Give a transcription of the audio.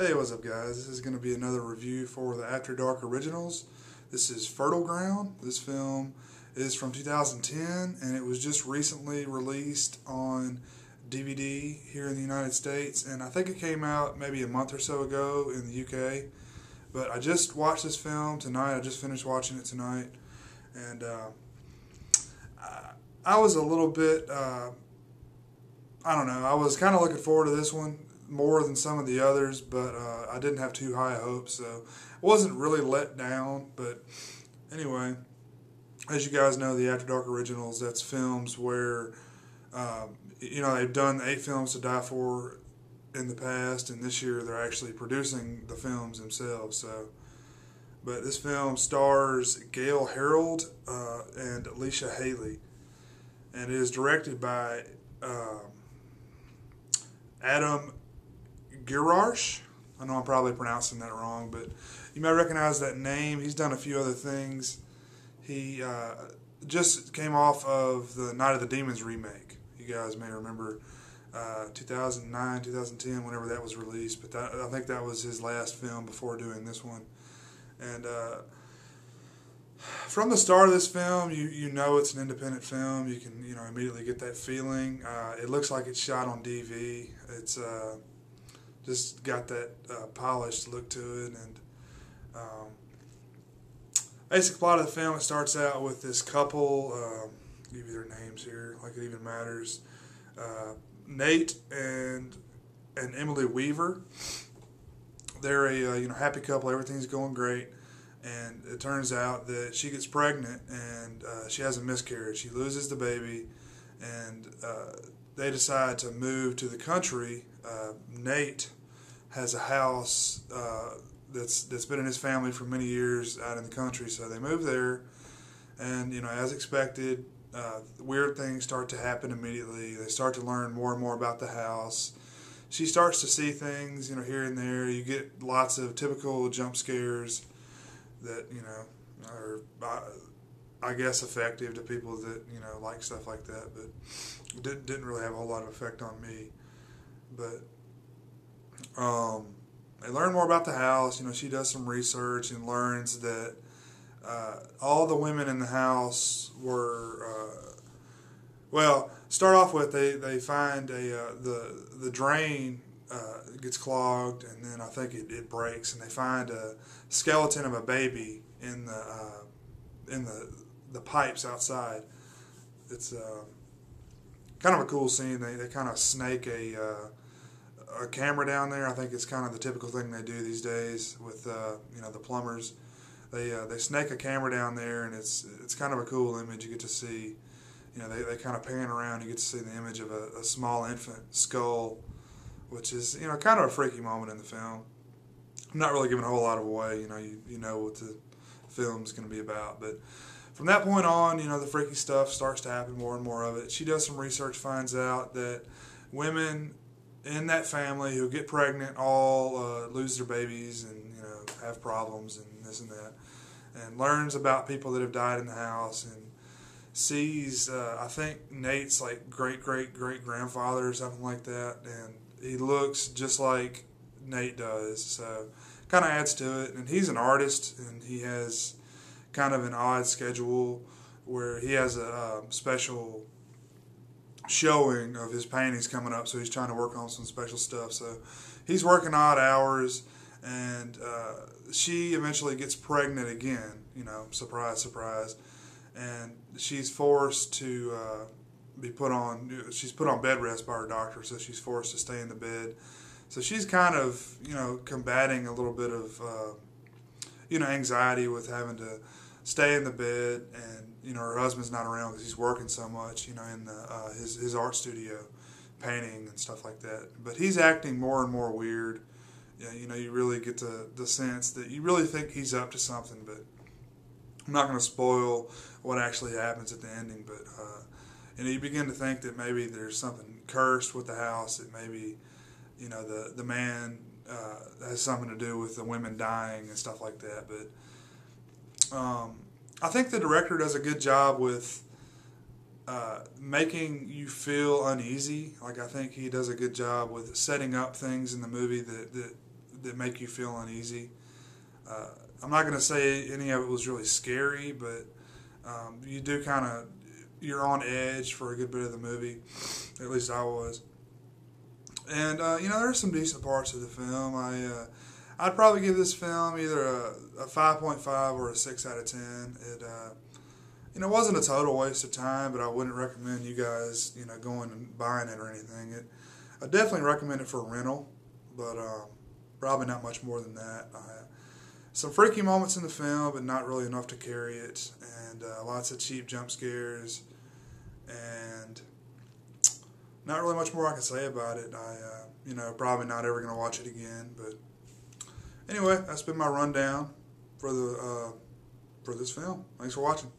Hey, what's up guys? This is going to be another review for the After Dark Originals. This is Fertile Ground. This film is from 2010 and it was just recently released on DVD here in the United States, and I think it came out maybe a month or so ago in the UK. But I just watched this film tonight. I just finished watching it tonight, and I was a little bit, I don't know, I was kind of looking forward to this one more than some of the others, but I didn't have too high hopes, so I wasn't really let down. But anyway, as you guys know, the After Dark Originals, that's films where, they've done 8 films to die for in the past, and this year they're actually producing the films themselves. So, but this film stars Gail Harold and Alicia Haley, and it is directed by Adam Girarsh. I know I'm probably pronouncing that wrong, but you may recognize that name. He's done a few other things. He just came off of the Night of the Demons remake. You guys may remember 2009, 2010, whenever that was released. But I think that was his last film before doing this one. And from the start of this film, you know it's an independent film. You can immediately get that feeling. It looks like it's shot on DV. It's just got that polished look to it. And basic plot of the film, it starts out with this couple. Give you their names here, like it even matters. Nate and Emily Weaver. They're a happy couple. Everything's going great. And it turns out that she gets pregnant and she has a miscarriage. She loses the baby, and they decide to move to the country. Nate has a house that's been in his family for many years out in the country, so they move there. And as expected, weird things start to happen immediately. They start to learn more and more about the house. She starts to see things, here and there. You get lots of typical jump scares that are, I guess, effective to people that like stuff like that, but didn't really have a whole lot of effect on me. But they learn more about the house. She does some research and learns that all the women in the house were start off with they find the drain gets clogged, and then I think it breaks, and they find a skeleton of a baby in the pipes outside. It's kind of a cool scene. They kind of snake a camera down there. I think it's kind of the typical thing they do these days with the plumbers. They snake a camera down there, and it's kind of a cool image. You get to see, they kind of pan around. You get to see the image of a small infant skull, which is kind of a freaky moment in the film. I'm not really giving a whole lot of away. You know what the film's going to be about, but from that point on, the freaky stuff starts to happen, more and more of it. She does some research, finds out that women in that family who get pregnant all lose their babies and have problems and this and that, and learns about people that have died in the house, and sees I think Nate's like great grandfather or something like that, and he looks just like Nate does, so kind of adds to it. And he's an artist, and he has kind of an odd schedule where he has a special showing of his paintings coming up, so he's trying to work on some special stuff. So he's working odd hours, and she eventually gets pregnant again, surprise, surprise, and she's forced to she's put on bed rest by her doctor, so she's forced to stay in the bed. So she's kind of, combating a little bit of, anxiety with having to stay in the bed, and, her husband's not around because he's working so much, in his art studio, painting and stuff like that. But he's acting more and more weird. You really get the sense that you really think he's up to something, but I'm not going to spoil what actually happens at the ending. But, you begin to think that maybe there's something cursed with the house, that maybe, the man has something to do with the women dying and stuff like that. But I think the director does a good job with making you feel uneasy. Like, I think he does a good job with setting up things in the movie that that make you feel uneasy. I'm not going to say any of it was really scary, but you do kind of, you're on edge for a good bit of the movie. At least I was. And, there's some decent parts of the film. I'd probably give this film either a 5.5 or a 6 out of 10. It wasn't a total waste of time, but I wouldn't recommend you guys, going and buying it or anything. I definitely recommend it for rental, but probably not much more than that. Some freaky moments in the film, but not really enough to carry it, and lots of cheap jump scares, and not really much more I can say about it. Probably not ever going to watch it again, but anyway, that's been my rundown for this film. Thanks for watching.